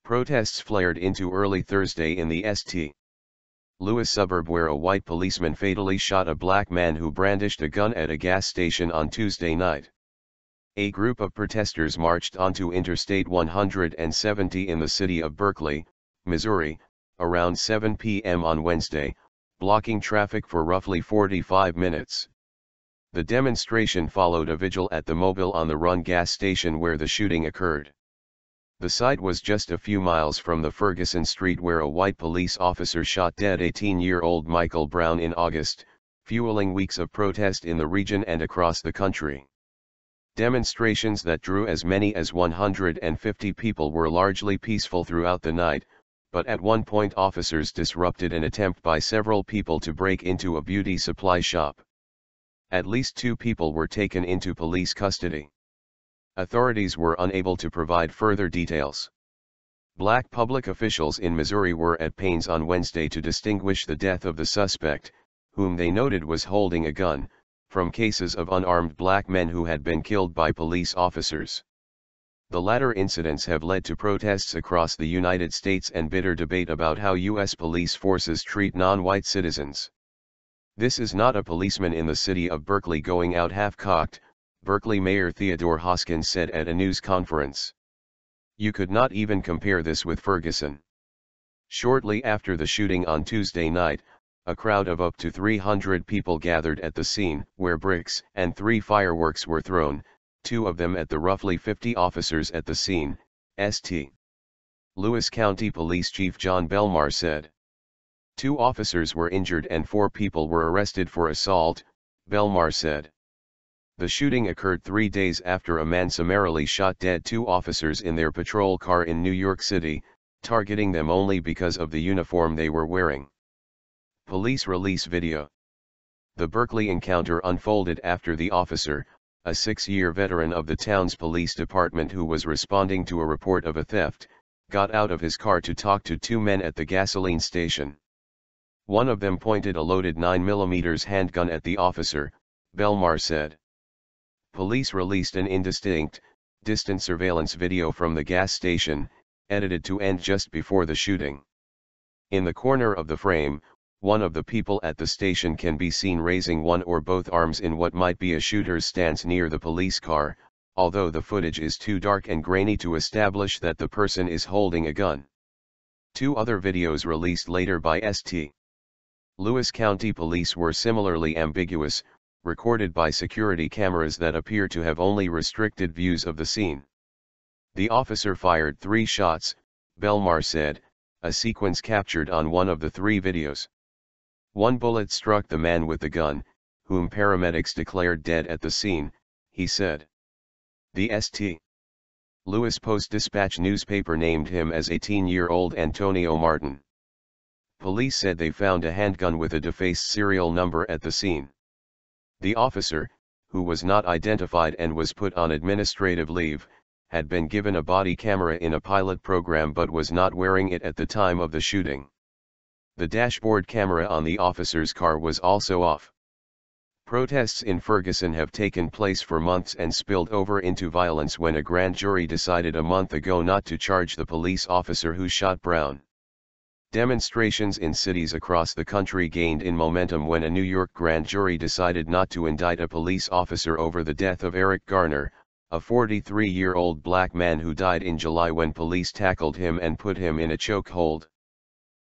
Protests flared into early Thursday in the St. Louis suburb where a white policeman fatally shot a black man who brandished a gun at a gas station on Tuesday night. A group of protesters marched onto Interstate 170 in the city of Berkeley, Missouri, around 7 p.m. on Wednesday, blocking traffic for roughly 45 minutes. The demonstration followed a vigil at the Mobil On The Run gas station where the shooting occurred. The site was just a few miles from the Ferguson street where a white police officer shot dead 18-year-old Michael Brown in August, fueling weeks of protest in the region and across the country. Demonstrations that drew as many as 150 people were largely peaceful throughout the night, but at one point officers disrupted an attempt by several people to break into a beauty supply shop. At least 2 people were taken into police custody. Authorities were unable to provide further details. Black public officials in Missouri were at pains on Wednesday to distinguish the death of the suspect, whom they noted was holding a gun, from cases of unarmed black men who had been killed by police officers. The latter incidents have led to protests across the United States and bitter debate about how U.S. police forces treat non-white citizens. "This is not a policeman in the city of Berkeley going out half-cocked," Berkeley Mayor Theodore Hoskins said at a news conference. "You could not even compare this with Ferguson." Shortly after the shooting on Tuesday night, a crowd of up to 300 people gathered at the scene, where bricks and 3 fireworks were thrown, 2 of them at the roughly 50 officers at the scene, St. Louis County Police Chief John Belmar said. 2 officers were injured and 4 people were arrested for assault, Belmar said. The shooting occurred 3 days after a man summarily shot dead 2 officers in their patrol car in New York City, targeting them only because of the uniform they were wearing. Police release video. The Berkeley encounter unfolded after the officer, a 6-year veteran of the town's police department who was responding to a report of a theft, got out of his car to talk to 2 men at the gasoline station. One of them pointed a loaded 9mm handgun at the officer, Belmar said. Police released an indistinct, distant surveillance video from the gas station, edited to end just before the shooting. In the corner of the frame, one of the people at the station can be seen raising one or both arms in what might be a shooter's stance near the police car, although the footage is too dark and grainy to establish that the person is holding a gun. 2 other videos released later by St. Louis County Police were similarly ambiguous, recorded by security cameras that appear to have only restricted views of the scene. The officer fired 3 shots, Belmar said, a sequence captured on one of the 3 videos. 1 bullet struck the man with the gun, whom paramedics declared dead at the scene, he said. The St. Louis Post-Dispatch newspaper named him as 18-year-old Antonio Martin. Police said they found a handgun with a defaced serial number at the scene. The officer, who was not identified and was put on administrative leave, had been given a body camera in a pilot program but was not wearing it at the time of the shooting. The dashboard camera on the officer's car was also off. Protests in Ferguson have taken place for months and spilled over into violence when a grand jury decided a month ago not to charge the police officer who shot Brown. Demonstrations in cities across the country gained in momentum when a New York grand jury decided not to indict a police officer over the death of Eric Garner, a 43-year-old black man who died in July when police tackled him and put him in a chokehold.